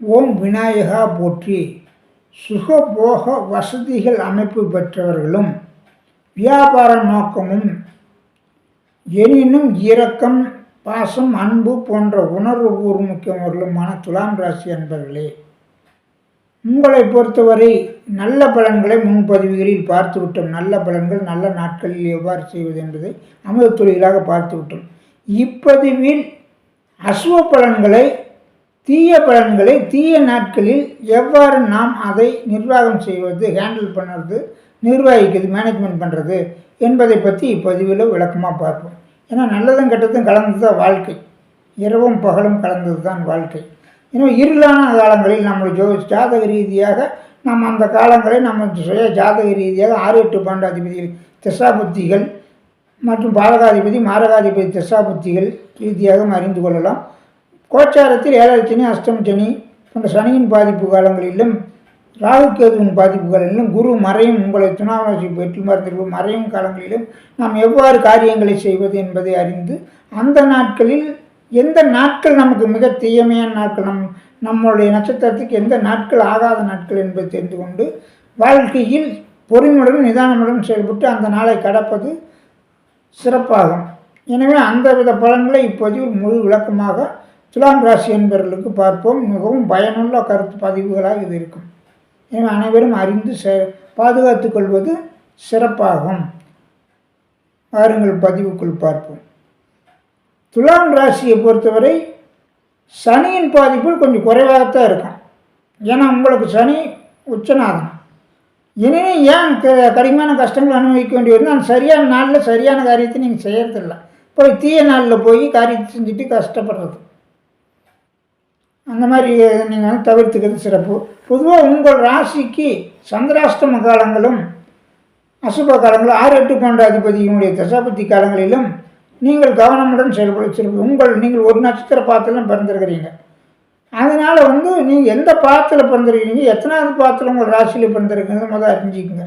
ஓம் விநாயகா போற்றி. சுகபோக வசதிகள் அமைப்பு பெற்றவர்களும் வியாபார நோக்கமும் எனினும் இரக்கம், பாசம், அன்பு போன்ற உணர்வு பூர்வமுக்கவர்களுமான துலாம் ராசி அன்பர்களே, உங்களை பொறுத்தவரை நல்ல பலன்களை முன்பதிவுகளில் பார்த்துவிட்டோம். நல்ல பலன்கள் நல்ல நாட்களில் எவ்வாறு செய்வது என்பதை அமுத தொழிலாக பார்த்துவிட்டோம். இப்பதிவில் அசுவ பலன்களை, தீய பலன்களை தீய நாட்களில் எவ்வாறு நாம் அதை நிர்வாகம் செய்வது, ஹேண்டில் பண்ணுறது, நிர்வகிக்கிறது, மேனேஜ்மெண்ட் பண்ணுறது என்பதை பற்றி இப்பதிவில் விளக்கமாக பார்ப்போம். ஏன்னா நல்லதும் கெட்டதும் கலந்தது தான் வாழ்க்கை. இரவும் பகலும் கலந்தது தான் வாழ்க்கை. ஏன்னா இருளான காலங்களில் நம்முடைய ஜாதக ரீதியாக நம்ம அந்த காலங்களை நம்ம சுய ஜாதக ரீதியாக 6-8 பாண்டாதிபதிகள் திசாபுத்திகள் மற்றும் பாலகாதிபதி மாரகாதிபதி திசாபுத்திகள் ரீதியாக அறிந்து கொள்ளலாம். கோச்சாரத்தில் 7 சனி, அஷ்டம சனி போன்ற சனியின் பாதிப்பு காலங்களிலும் ராகு கேதுவின் பாதிப்புகளிலும் குரு மறையும் உங்களை துணாவாசி வெற்றி மறந்திருக்கும் மறையும் காலங்களிலும் நாம் எவ்வாறு காரியங்களை செய்வது என்பதை அறிந்து அந்த நாட்களில் எந்த நாட்கள் நமக்கு மிக தீயமையான நாட்கள், நம்மளுடைய நட்சத்திரத்துக்கு எந்த நாட்கள் ஆகாத நாட்கள் என்பதை தெரிந்து கொண்டு வாழ்க்கையில் பொறுமையுடன் நிதானமுடன் செயல்பட்டு அந்த நாளை கடப்பது சிறப்பாகும். எனவே அந்த வித பலன்களை இப்போது முழு விளக்கமாக துலாம் ராசி என்பவர்களுக்கு பார்ப்போம். மிகவும் பயனுள்ள கருத்து பதிவுகளாக இது இருக்கும். எனவே அனைவரும் அறிந்து பாதுகாத்து கொள்வது சிறப்பாகும். வாருங்கள் பதிவுக்குள் பார்ப்போம். துலாம் ராசியை பொறுத்தவரை சனியின் பாதிப்புகள் கொஞ்சம் குறைவாகத்தான் இருக்கும். ஏன்னா உங்களுக்கு சனி உச்சநாதன். எனவே ஏன் கடுமையான கஷ்டங்கள் அனுபவிக்க வேண்டி வருது? அந்த சரியான நாளில் சரியான காரியத்தை நீங்கள் செய்யறதில்லை. போய் தீய நாளில் போய் காரியத்தை செஞ்சுட்டு கஷ்டப்படுறது, அந்த மாதிரி நீங்கள் தவிர்த்துக்கிறது சிறப்பு. பொதுவாக உங்கள் ராசிக்கு சந்திராஷ்டம காலங்களும் அசுப காலங்களும் 6-8 பாண்டாதிபதியினுடைய தசாபத்தி காலங்களிலும் நீங்கள் கவனமுடன் செயல்பட சிறப்பு. நீங்கள் ஒரு நட்சத்திர பாத்திரம் பிறந்திருக்கிறீங்க. அதனால் நீங்கள் எந்த பாத்திரம் பிறந்திருக்கிறீங்க, எத்தனாவது பாத்திரம் உங்கள் ராசியில் பிறந்திருக்கிறது முதல் அறிஞ்சிக்குங்க.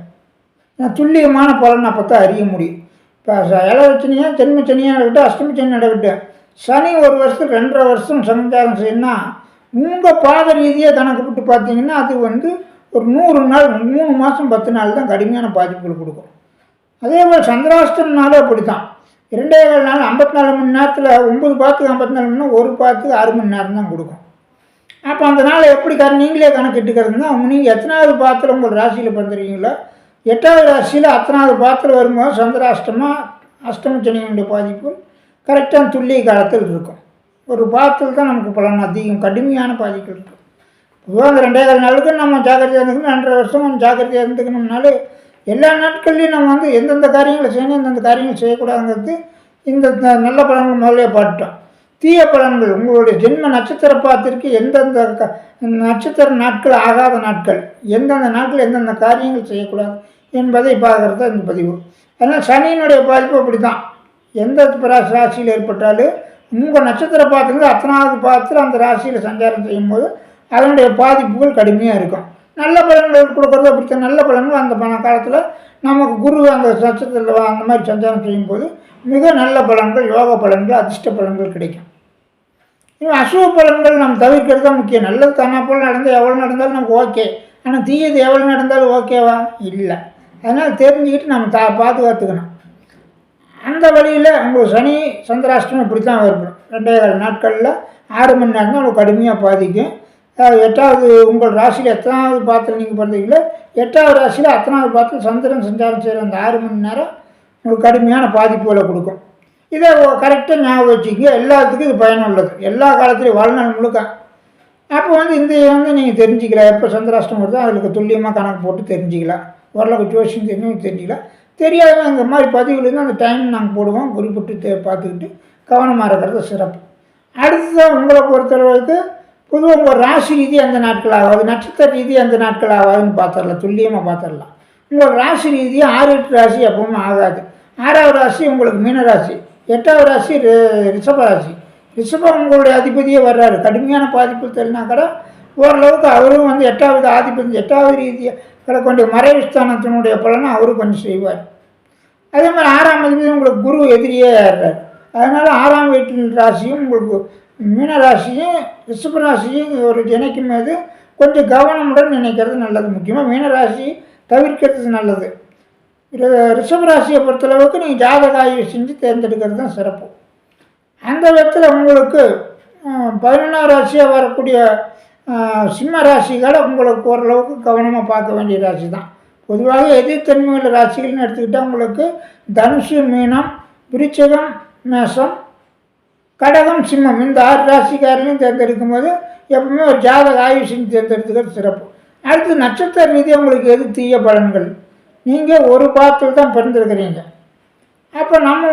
துல்லியமான பலன் அப்போ தான் அறிய முடியும். இப்போ 7 சனியாக ஜென்ம சனியாக நடக்கட்டும், அஷ்டம சனி நடக்கட்டும், சனி ஒரு வருஷத்துக்கு 2.5 வருஷம் சஞ்சாரம் செய்யணும்னா உங்கள் பாத ரீதியாக கணக்கு போட்டு பார்த்தீங்கன்னா அது ஒரு 100 நாள் 3 மாதம் 10 நாள் தான் கடுமையான பாதிப்புகள் கொடுக்கும். அதே போல் சந்திராஷ்டமனாலும் அப்படி தான். 2.25 நாள் 54 மணி நேரத்தில் 9 பாத்துக்கு 54 மணி நேரம், ஒரு பாத்துக்கு 6 மணி நேரம் தான் கொடுக்கும். அப்போ அந்த நாள் எப்படி நீங்களே கணக்கிட்டுக்கிறதுனா நீங்கள் எத்தனாவது பாத்திரம் உங்கள் ராசியில் பிறந்துருக்கீங்களோ 8வது ராசியில் அத்தனாவது பாத்திரம் வரும்போது சந்திராஷ்டமா அஷ்டம சனியுடைய பாதிப்பும் கரெக்டான துல்லிய காலத்தில் இருக்கும். ஒரு பாத்தில் தான் நமக்கு பலன் அதிகம் கடுமையான பாதிப்புகள் இருக்கும். பொதுவாக அந்த 2.25 நாளுக்கு நம்ம ஜாக்கிரதையாக இருந்துக்கணும். 2.5 வருஷம் நம்ம ஜாக்கிரதையாக இருந்துக்கணும்னாலே எல்லா நாட்கள்லையும் நம்ம எந்தெந்த காரியங்களை செய்யணும், எந்தெந்த காரியங்கள் செய்யக்கூடாதுங்கிறது இந்த நல்ல பலன்கள் முதலே பாட்டுட்டோம். தீய பலன்கள் உங்களுடைய ஜென்ம நட்சத்திர பாத்திற்கு எந்தெந்த நட்சத்திர நாட்கள் ஆகாத நாட்கள், எந்தெந்த நாட்கள் எந்தெந்த காரியங்கள் செய்யக்கூடாது என்பதை பார்க்குறது தான் இந்த பதிவு. அதனால் சனியினுடைய பாதிப்பு அப்படி தான். எந்த ராசியில் ஏற்பட்டாலும் உங்கள் நட்சத்திர பாத்திரங்கள் அத்தனாவது பாத்திரம் அந்த ராசியில் சஞ்சாரம் செய்யும்போது அதனுடைய பாதிப்புகள் கடுமையாக இருக்கும். நல்ல பலன்கள் கொடுக்குறது அப்படித்தான். நல்ல பலன்கள் அந்த காலத்தில் நமக்கு குரு அந்த நட்சத்திரத்தில் அந்த மாதிரி சஞ்சாரம் செய்யும்போது மிக நல்ல பலன்கள், யோக பலன்கள், அதிர்ஷ்ட பலன்கள் கிடைக்கும். இன்னும் அசுவ பலன்கள் நம்ம தவிர்க்கிறது தான் முக்கியம். நல்லது தன்னா போல் நடந்தால் எவ்வளோ நடந்தாலும் நமக்கு ஓகே. ஆனால் தீயது எவ்வளோ நடந்தாலும் ஓகேவா? இல்லை. அதனால் தெரிஞ்சுக்கிட்டு நம்ம பாதுகாத்துக்கணும். அந்த வழியில் உங்களுக்கு சனி சந்திராஷ்டமம் இப்படி தான் வரும். 2.25 நாட்களில் 6 மணி நேரம் தான் உங்களுக்கு கடுமையாக பாதிக்கும். 8வது உங்கள் ராசியில் எத்தனாவது பாத்திரம் நீங்கள் பிறந்தீங்களோ 8வது ராசியில் அத்தனாவது பாத்திரம் சந்திரன் சஞ்சாரம் செய்கிற அந்த 6 மணி நேரம் உங்களுக்கு கடுமையான பாதிப்புகளை கொடுக்கும். இதை கரெக்டாக ஞாபகம் வச்சுக்கிங்க. எல்லாத்துக்கும் இது பயனுள்ளது. எல்லா காலத்துலேயும் வாழ்நாள் முழுக்க. அப்போ இந்த நீங்கள் தெரிஞ்சுக்கலாம். எப்போ சந்திராஷ்டமம் வருதோ அதுக்கு துல்லியமாக கணக்கு போட்டு தெரிஞ்சுக்கலாம். ஓரளவுக்கு ஜோசியம் தெரிஞ்சுக்கலாம். தெரியாத அந்த மாதிரி பதிவுலேருந்து அந்த டைம் நாங்கள் போடுவோம். குறிப்பிட்டு பார்த்துக்கிட்டு கவனமாக இருக்கிறது சிறப்பு. அடுத்ததான் உங்களை பொறுத்தளவுக்கு பொதுவாக உங்கள் ராசி ரீதி அந்த நாட்கள் ஆகாது, நட்சத்திர ரீதி அந்த நாட்கள் ஆகாதுன்னு பார்த்துடலாம். துல்லியமாக பார்த்துடலாம். உங்கள் ராசி ரீதியாக 6-8 ராசி எப்பவுமே ஆகாது. 6வது ராசி உங்களுக்கு மீன ராசி, 8வது ராசி ரிஷப ராசி. ரிஷபம் உங்களுடைய அதிபதியே வர்றாரு. கடுமையான பாதிப்பு தெரினா கூட ஓரளவுக்கு அவரும் 8வது ஆதிபதி 8வது ரீதியாக கிடக்கொண்டிய மறைவுஸ்தானத்தினுடைய பலனை அவரும் கொஞ்சம் செய்வார். அதே மாதிரி 6ஆம் அதிபதி உங்களுக்கு குரு எதிரியே ஏறார். அதனால் 6ஆம் வீட்டில் ராசியும் உங்களுக்கு மீனராசியும் ரிஷபராசியும் ஒரு இணைக்கும் போது கொஞ்சம் கவனமுடன் நினைக்கிறது நல்லது. முக்கியமாக மீனராசி தவிர்க்கிறது நல்லது. ரிஷபராசியை பொறுத்தளவுக்கு நீங்கள் ஜாதக ஆய்வு செஞ்சு தேர்ந்தெடுக்கிறது தான் சிறப்பு. அந்த விதத்தில் உங்களுக்கு 11ஆம் ராசியாக வரக்கூடிய சிம்ம ராசிகளை உங்களுக்கு ஓரளவுக்கு கவனமாக பார்க்க வேண்டிய ராசி தான். பொதுவாக எதிர்த்தன்மையுள்ள ராசிகள்னு எடுத்துக்கிட்டால் உங்களுக்கு தனுசு, மீனம், விருச்சிகம், மேஷம், கடகம், சிம்மம் இந்த 6 ராசிக்காரர்களையும் தேர்ந்தெடுக்கும் போது எப்பவுமே ஒரு ஜாதக ஆய்வு செஞ்சு தேர்ந்தெடுத்துக்கிறது சிறப்பு. அடுத்து நட்சத்திர ரீதியாக உங்களுக்கு எது தீய பலன்கள், நீங்கள் ஒரு பாதத்தில் தான் பிறந்திருக்கிறீங்க. அப்போ நம்ம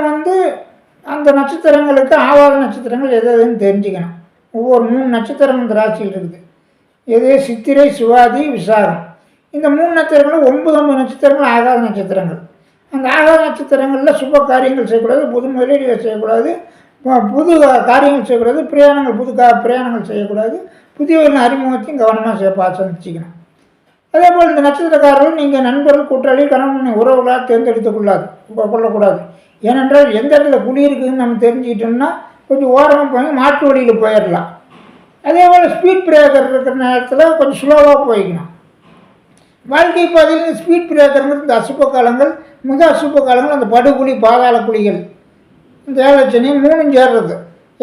அந்த நட்சத்திரங்களுக்கு ஆவாத நட்சத்திரங்கள் எது எதுன்னு தெரிஞ்சுக்கணும். ஒவ்வொரு 3 நட்சத்திரம் இந்த ராசியில் இருக்குது. எது சித்திரை, சுவாதி, விசாகம். இந்த 3 நட்சத்திரங்களும் 9 நட்சத்திரங்கள் ஆகாத நட்சத்திரங்கள். அந்த ஆகாத நட்சத்திரங்களில் சுப காரியங்கள் செய்யக்கூடாது, புது முதலீடுகள் செய்யக்கூடாது, புது காரியங்கள் செய்யக்கூடாது, பிரயாணங்கள் செய்யக்கூடாது, புதியவர்களின் அறிமுகத்தையும் கவனமாக சந்திச்சிக்கணும். அதே போல் இந்த நட்சத்திரக்காரர்கள் நீங்கள் நண்பர்கள், கூட்டாளி, கணவன் உறவுகளாக கொள்ளக்கூடாது. ஏனென்றால் எந்த இடத்துல குழி இருக்குதுன்னு நம்ம தெரிஞ்சுக்கிட்டோம்னா கொஞ்சம் ஓரமாக போய் மாற்று வழியில் போயிடலாம். அதே போல் ஸ்பீட் பிரேக்கர் இருக்கிற நேரத்தில் கொஞ்சம் ஸ்லோவாக போய்க்கணும். வாழ்க்கை பாதையில் ஸ்பீட் பிரேக்கருங்கிறது இந்த அசுப காலங்கள், மிக அசுப காலங்கள், அந்த படுகுழி, பாதாள குழிகள், இந்த ஏழச்சனி 3 சேர்றது,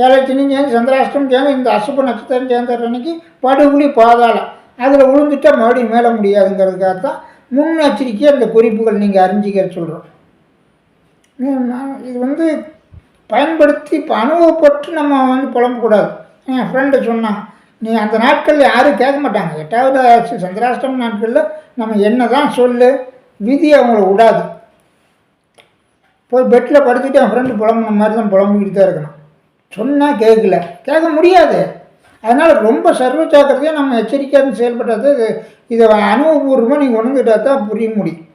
ஏழச்சனி சேர்ந்து சந்திராஷ்டம் சேர்ந்து இந்த அசுப நட்சத்திரம் சேர்ந்துற அன்னைக்கு படுகுழி, பாதாளம், அதில் விழுந்துட்டால் மறுபடியும் மேலே முடியாதுங்கிறதுக்காகத்தான் முன்னெச்சரிக்கை அந்த குறிப்புகள் நீங்கள் அறிஞ்சிக்க சொல்கிறோம். இது பயன்படுத்தி இப்போ அனுபவப்பட்டு நம்ம புலம்பக்கூடாது. என் ஃப்ரெண்டு சொன்னான், நீ அந்த நாட்களில் யாரும் கேட்க மாட்டாங்க. 8வது சந்திராஷ்டம நாட்களில் நம்ம என்ன தான் சொல்லு, விதி அவங்கள விடாது. போய் பெட்டில் படுத்துட்டு என் ஃப்ரெண்டு புலம்புன மாதிரி தான் புலம்பிக்கிட்டு தான் இருக்கணும். சொன்னால் கேட்க முடியாது. அதனால் ரொம்ப சர்வ ஜாக்கிரதையாக நம்ம எச்சரிக்கையாக செயல்பட்டால் இதை அனுபவபூர்வமாக நீங்கள் உணர்ந்துட்டால் தான் புரிய முடியும்.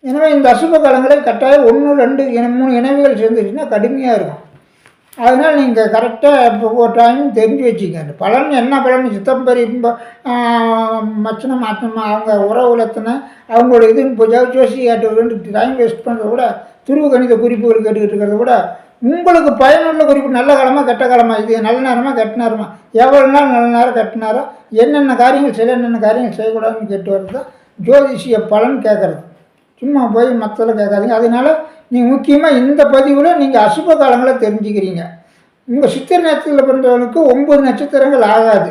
எனவே இந்த அசுப காலங்களை கட்டாயம் 1, 2, 3 இணைவுகள் சேர்ந்துச்சுன்னா கடுமையாக இருக்கும். அதனால் நீங்கள் கரெக்டாக இப்போ ஒரு டைம் தெரிஞ்சு வச்சுக்கங்க. பலன் என்ன பலன், சித்தம்பரி மச்சனம் அவங்க உறவுலத்தின அவங்களோட இதுன்னு ஜோசி கேட்டு டைம் வேஸ்ட் பண்ணுறத விட, துருவ கணித குறிப்புகள் கேட்டுக்கிட்டு இருக்கிறத விட, உங்களுக்கு பயனுள்ள குறிப்பு, நல்ல காலமாக கெட்ட காலமாக, இது நல்ல நேரமாக கெட்ட நேரமாக, எவ்வளோ நாள் நல்ல நேரம் கெட்ட நேரம், என்னென்ன காரியங்கள் செய்ய என்னென்ன காரியங்கள் செய்யக்கூடாதுன்னு கேட்டு வர்றது தான் ஜோதிஷிய பலன் கேட்குறது. சும்மா போய் மற்றதில் கேட்காதீங்க. அதனால் நீங்கள் முக்கியமாக இந்த பதிவில் நீங்கள் அசுப காலங்களை தெரிஞ்சுக்கிறீங்க. உங்கள் சித்திரை நட்சத்திரத்தில் பிறந்தவனுக்கு 9 நட்சத்திரங்கள் ஆகாது.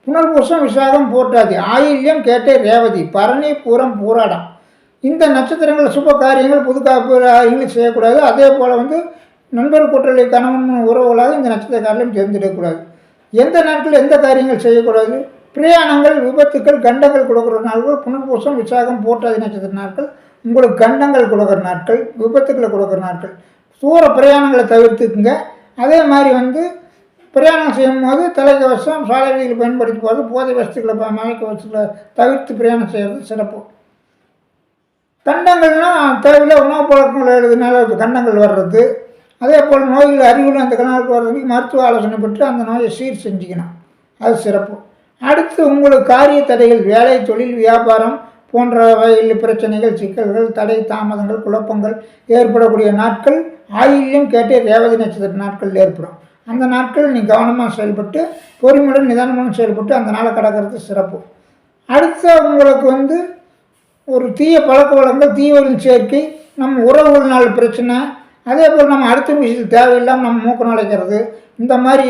புனர்பூசம், விசாகம், போட்டாதி, ஆயில்யம், கேட்டை, ரேவதி, பரணி, பூரம், பூராடம். இந்த நட்சத்திரங்கள் சுப காரியங்கள், புது காரியங்கள் செய்யக்கூடாது. அதே போல் நண்பர், கூட்டாளி, கணவன் உறவுகளாக இந்த நட்சத்திரக்காரர்களையும் தேர்ந்தெடுக்கக்கூடாது. எந்த நாட்கள் எந்த காரியங்கள் செய்யக்கூடாது, பிரயாணங்கள், விபத்துக்கள், கண்டங்கள் கொடுக்குற நாட்கள், புனர்பூசம், விசாகம், போட்டாதி நட்சத்திர நாட்கள் உங்களுக்கு கண்டங்கள் கொடுக்குற நாட்கள், விபத்துக்களை கொடுக்குற நாட்கள். தூர பிரயாணங்களை தவிர்த்துக்குங்க. அதே மாதிரி பிரயாணம் செய்யும் போது தலைக்கவசம், சாலை விதிகளை பயன்படுத்தி போகிறது, போதை வசதிகளை, மயக்க வசதிகளை தவிர்த்து பிரயாணம் செய்கிறது சிறப்பு. கண்டங்கள்னால் தேவையில்லை உணவு பழக்கங்கள் எழுதுனால கண்டங்கள் வர்றது. அதே போல் நோய்கள் அறிவுள்ள அந்த கணக்கு வர்றதுக்கு மருத்துவ ஆலோசனை பெற்று அந்த நோயை சீர் செஞ்சுக்கணும், அது சிறப்பு. அடுத்து உங்களுக்கு காரிய தடைகள், வேலை, தொழில், வியாபாரம் போன்ற வகையில் பிரச்சனைகள், சிக்கல்கள், தடை, தாமதங்கள், குழப்பங்கள் ஏற்படக்கூடிய நாட்கள் ஆயில்யம், கேட்டே, ரேவதி நட்சத்திர நாட்கள் ஏற்படும். அந்த நாட்கள் நீ கவனமாக செயல்பட்டு, பொறுமையுடன் நிதானமாக செயல்பட்டு அந்த நாளை கடக்கிறது சிறப்பு. அடுத்த உங்களுக்கு ஒரு தீய பழக்க வழக்கங்கள், தீவிரின் சேர்க்கை, நம்ம உறவுகள்னால பிரச்சனை, அதே போல் நம்ம அடுத்த விஷயத்துக்கு தேவையில்லாமல் நம்ம மூக்க நுழைக்கிறது, இந்த மாதிரி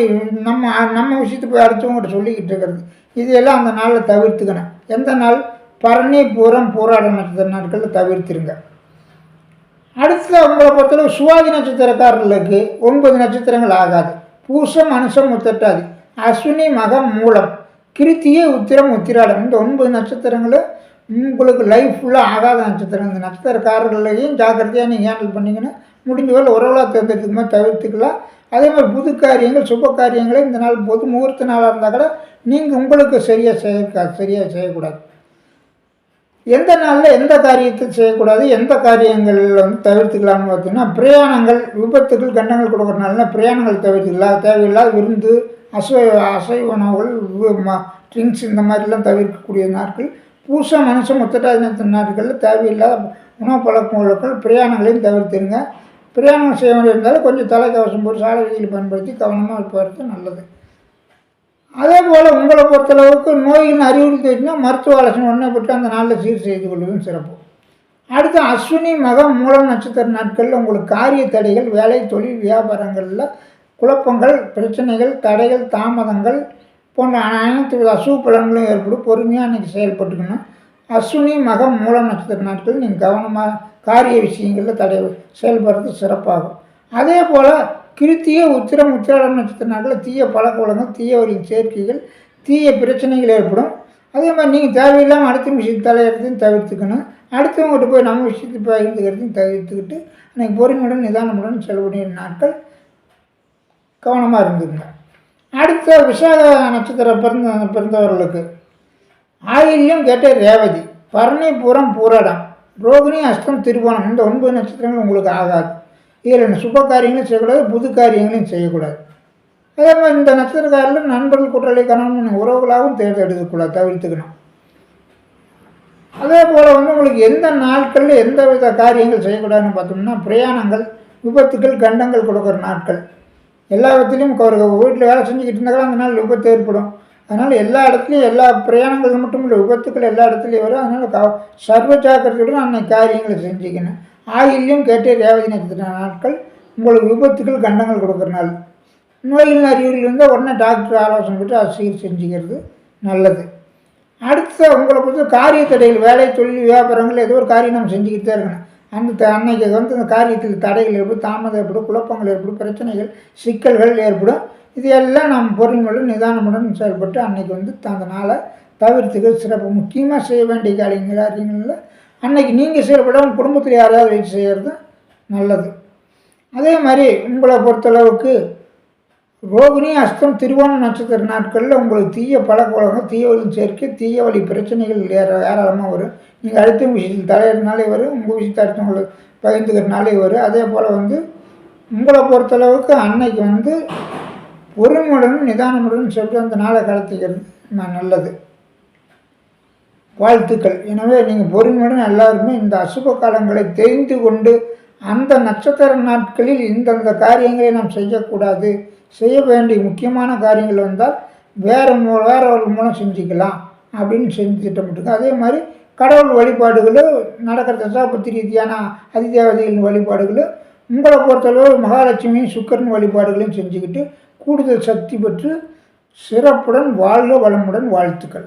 நம்ம விஷயத்துக்கு போய் அடுத்தவங்ககிட்ட சொல்லிக்கிட்டு இருக்கிறது, இதையெல்லாம் அந்த நாளில் தவிர்த்துக்கணும். எந்த நாள், பரணி, பூரம், பூராட நட்சத்திர நாட்களில் தவிர்த்துருங்க. அடுத்து அவங்களை பொறுத்தளவு சுவாதி நட்சத்திரக்காரர்களுக்கு 9 நட்சத்திரங்கள் ஆகாது. பூசம், அனுசம், உத்திரட்டாதி, அஸ்வினி, மகம், மூலம், கிருத்திகை, உத்திரம், உத்திராடம். இந்த 9 நட்சத்திரங்களும் உங்களுக்கு லைஃப் ஃபுல்லாக ஆகாத நட்சத்திரம். இந்த நட்சத்திரக்காரர்களையும் ஜாக்கிரதையாக நீங்கள் ஹேண்டில் பண்ணிங்கன்னா முடிஞ்ச வேலை உறவுலாக தேர்ந்தெடுக்கும் போது தவிர்த்துக்கலாம். அதே மாதிரி புது காரியங்கள், சுப காரியங்களை இந்த நாள் பொது முகூர்த்த நாளாக இருந்தால் கூட நீங்கள் உங்களுக்கு சரியாக செய்யக்கூடாது. எந்த நாளில் எந்த காரியத்தை செய்யக்கூடாது, எந்த காரியங்கள் தவிர்த்துக்கலாம்னு பார்த்தீங்கன்னா, பிரயாணங்கள், விபத்துக்கள், கண்டங்கள் கொடுக்குறனால பிரயாணங்கள் தவிர்த்துக்கலாம். தேவையில்லாத விருந்து, அசைவ உணவுகள், ட்ரிங்க்ஸ் இந்த மாதிரிலாம் தவிர்க்கக்கூடிய நாட்கள். பூசம், மனுஷம், முத்தட்டாதி நாட்களில் தேவையில்லாத உணவு பழக்க வழக்கங்கள், பிரயாணங்களையும் தவிர்த்துருங்க. பிரயாணம் செய்ய வேண்டியிருந்தாலும் கொஞ்சம் தலைக்கவசம் போட்டு சாலை விதிகளை பயன்படுத்தி கவனமாக போகிறது நல்லது. அதே போல் உங்களை பொறுத்தளவுக்கு நோயின் அறிகுறி தெரிஞ்சுன்னா மருத்துவ ஆலோசனை உடனே போட்டு அந்த நாளில் சீர் செய்து கொள்வதும் சிறப்பு. அடுத்து அஸ்வினி மகம் மூலம் நட்சத்திர நாட்களில் உங்களுக்கு காரிய தடைகள், வேலை, தொழில், வியாபாரங்களில் குழப்பங்கள், பிரச்சனைகள், தடைகள், தாமதங்கள் போன்ற அனைத்து வித அசுவ பலன்களும் ஏற்படும். பொறுமையாக அன்றைக்கி செயல்பட்டுக்கணும். அஸ்வினி மகம் மூலம் நட்சத்திர நாட்கள் நீங்கள் கவனமாக காரிய விஷயங்களில் செயல்படுறது சிறப்பாகும். அதே போல் கிருத்திய உத்திரம் உத்திராடம் நட்சத்திர நாட்களில் தீய பழக்க வழக்கங்கள், தீய வழியின் சேர்க்கைகள், தீய பிரச்சனைகள் ஏற்படும். அதே மாதிரி நீங்கள் தேவையில்லாமல் அடுத்த விஷயத்தை தலையிறதையும் தவிர்த்துக்கணும். அடுத்தவங்ககிட்ட போய் நம்ம விஷயத்தை பகிர்ந்துக்கிறதையும் தவிர்த்துக்கிட்டு அன்றைக்கி பொறுமையுடன் நிதானமுடன் செலவுடைய நாட்கள் கவனமாக இருந்துங்க. அடுத்த விசாக நட்சத்திரம் பிறந்தவர்களுக்கு ஆயில்யம் கேட்ட ரேவதி, பரணி, பூரம், பூராடம், ரோகிணி, அஸ்தம், திருவோணம் இந்த 9 நட்சத்திரங்கள் உங்களுக்கு ஆகாது. இதில் சுப காரியங்களும் செய்யக்கூடாது, புது காரியங்களையும் செய்யக்கூடாது. அதே மாதிரி இந்த நட்சத்திரக்காரில் நண்பர்கள், கூட்டாளி, கணவன் உறவுகளாகவும் தேர்ந்தெடுக்கக்கூடாது, தவிர்த்துக்கணும். அதே போல் உங்களுக்கு எந்த நாட்களில் எந்த வித காரியங்கள் செய்யக்கூடாதுன்னு பார்த்தோம்னா பிரயாணங்கள், விபத்துக்கள், கண்டங்கள் கொடுக்குற நாட்கள். எல்லா விதத்துலேயும் ஒரு வீட்டில் வேலை செஞ்சுக்கிட்டு இருந்தாலும் அந்த நாள் விபத்து ஏற்படும். அதனால் எல்லா இடத்துலையும் எல்லா பிரயாணங்கள் மட்டும் இல்லை, விபத்துக்கள் எல்லா இடத்துலையும் வரும். அதனால் சர்வ ஜாக்கிரதையுடன் அன்னைக்கு காரியங்களை செஞ்சுக்கணும். ஆயிலையும் கேட்டே ரேவதி நட்சத்திர நாட்கள் உங்களுக்கு விபத்துக்கள், கண்டங்கள் கொடுக்குற நாள். நோய்கள் அறிகுறிகள் இருந்தால் உடனே டாக்டர் ஆலோசனை பெற்று அதை சீர் செஞ்சுக்கிறது நல்லது. அடுத்த உங்களை பொறுத்த காரிய தடைகள், வேலை, தொழில், வியாபாரங்கள் ஏதோ ஒரு காரியம் நம்ம செஞ்சுக்கிட்டு தான் இருக்கணும். அன்னைக்கு அந்த காரியத்தில் தடைகள் ஏற்படும், தாமதம் ஏற்படும், குழப்பங்கள் ஏற்படும், பிரச்சனைகள், சிக்கல்கள் ஏற்படும். இது எல்லாம் நாம் பொறுமையுடன் நிதானமுடன் செயல்பட்டு அன்னைக்கு அந்த நாளை தவிர்த்துக்க சிறப்பு. முக்கியமாக செய்ய வேண்டிய காரியங்களில் அன்னைக்கு நீங்கள் செயல்படாமல் குடும்பத்தில் யாராவது வச்சு செய்கிறது நல்லது. அதே மாதிரி உங்களை பொறுத்தளவுக்கு ரோகிணி, அஸ்தம், திருவோணம் நட்சத்திர நாட்களில் உங்களுக்கு தீய பழக்க வழக்கம், தீய வழி சேர்க்கை, தீய வழி பிரச்சனைகள் ஏராளமாக வரும். நீங்கள் அடுத்த விஷயத்தில் தலையிறதுனாலே வரும், உங்கள் விஷயத்தை அடுத்தவங்களுக்கு பகிர்ந்துக்கிறதுனாலே வரும். அதே போல் உங்களை பொறுத்தளவுக்கு அன்னைக்கு பொறுமையுடன் நிதானமுடன் சொல்லிட்டு அந்த நாளை கடத்திக்கிறது நல்லது. வாழ்த்துக்கள். எனவே நீங்கள் பொறுமையுடன் எல்லாருமே இந்த அசுப காலங்களை தெரிந்து கொண்டு அந்த நட்சத்திர நாட்களில் இந்தந்த காரியங்களை நாம் செய்யக்கூடாது, செய்ய வேண்டிய முக்கியமான காரியங்கள் வந்தால் வேறவர்கள் மூலம் செஞ்சுக்கலாம் அப்படின்னு செஞ்சு திட்டமிட்டுங்க. அதே மாதிரி கடவுள் வழிபாடுகளும் நடக்கிற தசாபத்தி ரீதியான அதிதேவதைகளின் வழிபாடுகளும் உங்களை பொறுத்தளவு மகாலட்சுமியும் சுக்கரன் வழிபாடுகளையும் செஞ்சுக்கிட்டு கூடுதல் சக்தி பெற்று சிறப்புடன் வாழ்க வளமுடன் வாழ்த்துக்கள்.